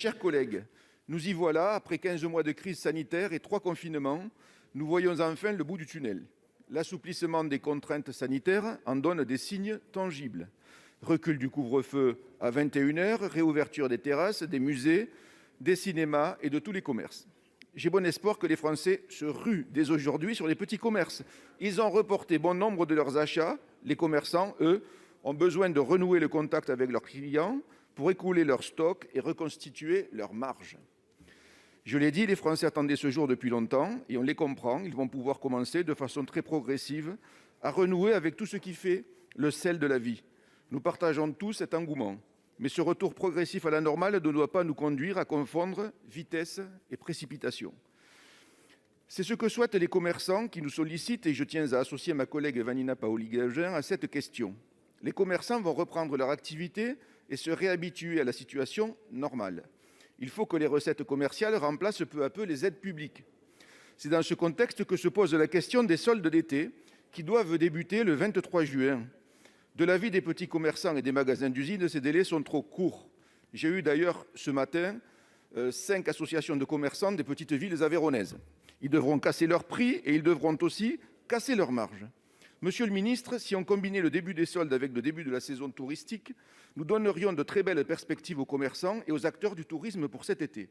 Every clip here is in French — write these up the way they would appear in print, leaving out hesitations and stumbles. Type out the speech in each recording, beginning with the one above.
Chers collègues, nous y voilà, après 15 mois de crise sanitaire et 3 confinements, nous voyons enfin le bout du tunnel. L'assouplissement des contraintes sanitaires en donne des signes tangibles. Recul du couvre-feu à 21 heures, réouverture des terrasses, des musées, des cinémas et de tous les commerces. J'ai bon espoir que les Français se ruent dès aujourd'hui sur les petits commerces. Ils ont reporté bon nombre de leurs achats. Les commerçants, eux, ont besoin de renouer le contact avec leurs clients pour écouler leurs stocks et reconstituer leurs marges. Je l'ai dit, les Français attendaient ce jour depuis longtemps et on les comprend. Ils vont pouvoir commencer de façon très progressive à renouer avec tout ce qui fait le sel de la vie. Nous partageons tous cet engouement. Mais ce retour progressif à la normale ne doit pas nous conduire à confondre vitesse et précipitation. C'est ce que souhaitent les commerçants qui nous sollicitent et je tiens à associer ma collègue Vanina Paoli-Gagin à cette question. Les commerçants vont reprendre leur activité et se réhabituer à la situation normale. Il faut que les recettes commerciales remplacent peu à peu les aides publiques. C'est dans ce contexte que se pose la question des soldes d'été qui doivent débuter le 23 juin. De l'avis des petits commerçants et des magasins d'usine, ces délais sont trop courts. J'ai eu d'ailleurs ce matin 5 associations de commerçants des petites villes aveyronnaises. Ils devront casser leurs prix et ils devront aussi casser leurs marges. Monsieur le ministre, si on combinait le début des soldes avec le début de la saison touristique, nous donnerions de très belles perspectives aux commerçants et aux acteurs du tourisme pour cet été.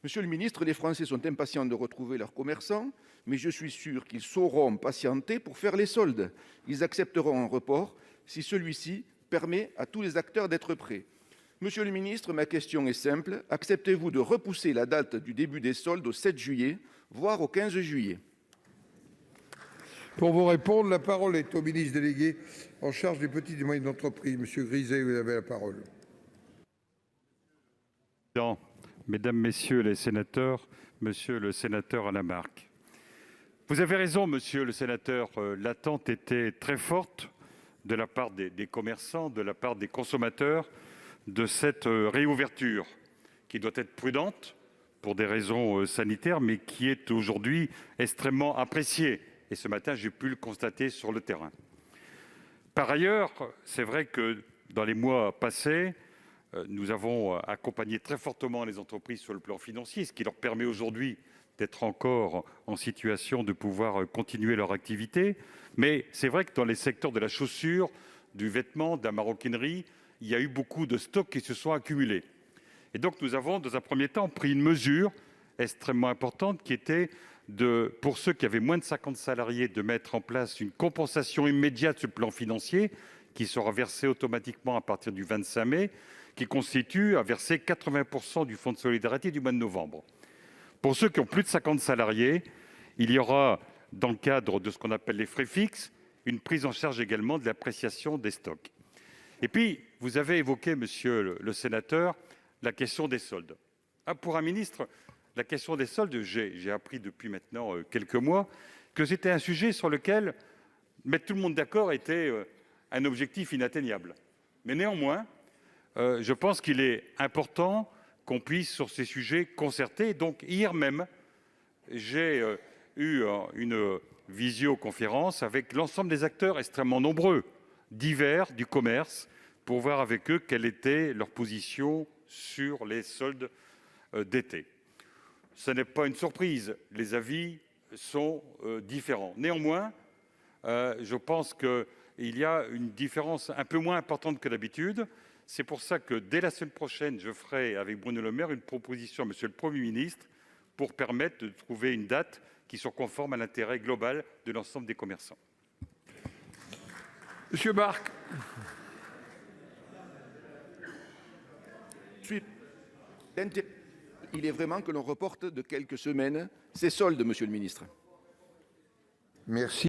Monsieur le ministre, les Français sont impatients de retrouver leurs commerçants, mais je suis sûr qu'ils sauront patienter pour faire les soldes. Ils accepteront un report si celui-ci permet à tous les acteurs d'être prêts. Monsieur le ministre, ma question est simple. Acceptez-vous de repousser la date du début des soldes au 7 juillet, voire au 15 juillet ? Pour vous répondre, la parole est au ministre délégué en charge des petites et moyennes entreprises. Monsieur Griset, vous avez la parole. Mesdames, Messieurs les sénateurs, Monsieur le sénateur Alain Marc, vous avez raison, Monsieur le sénateur, l'attente était très forte de la part des commerçants, de la part des consommateurs, de cette réouverture qui doit être prudente pour des raisons sanitaires, mais qui est aujourd'hui extrêmement appréciée. Et ce matin, j'ai pu le constater sur le terrain. Par ailleurs, c'est vrai que dans les mois passés, nous avons accompagné très fortement les entreprises sur le plan financier, ce qui leur permet aujourd'hui d'être encore en situation de pouvoir continuer leur activité. Mais c'est vrai que dans les secteurs de la chaussure, du vêtement, de la maroquinerie, il y a eu beaucoup de stocks qui se sont accumulés. Et donc nous avons, dans un premier temps, pris une mesure extrêmement importante qui était pour ceux qui avaient moins de 50 salariés, de mettre en place une compensation immédiate sur le plan financier qui sera versée automatiquement à partir du 25 mai, qui constitue à verser 80% du fonds de solidarité du mois de novembre. Pour ceux qui ont plus de 50 salariés, il y aura, dans le cadre de ce qu'on appelle les frais fixes, une prise en charge également de l'appréciation des stocks. Et puis, vous avez évoqué, monsieur le sénateur, la question des soldes. Pour un ministre, la question des soldes, j'ai appris depuis maintenant quelques mois que c'était un sujet sur lequel mettre tout le monde d'accord était un objectif inatteignable. Mais néanmoins, je pense qu'il est important qu'on puisse, sur ces sujets, concerter. Donc, hier même, j'ai eu une visioconférence avec l'ensemble des acteurs extrêmement nombreux, divers, du commerce, pour voir avec eux quelle était leur position sur les soldes d'été. Ce n'est pas une surprise, les avis sont différents. Néanmoins, je pense qu'il y a une différence un peu moins importante que d'habitude. C'est pour ça que dès la semaine prochaine, je ferai avec Bruno Le Maire une proposition à Monsieur le Premier ministre pour permettre de trouver une date qui soit conforme à l'intérêt global de l'ensemble des commerçants. Monsieur Marc. Il est vraiment que l'on reporte de quelques semaines ces soldes, monsieur le ministre. Merci.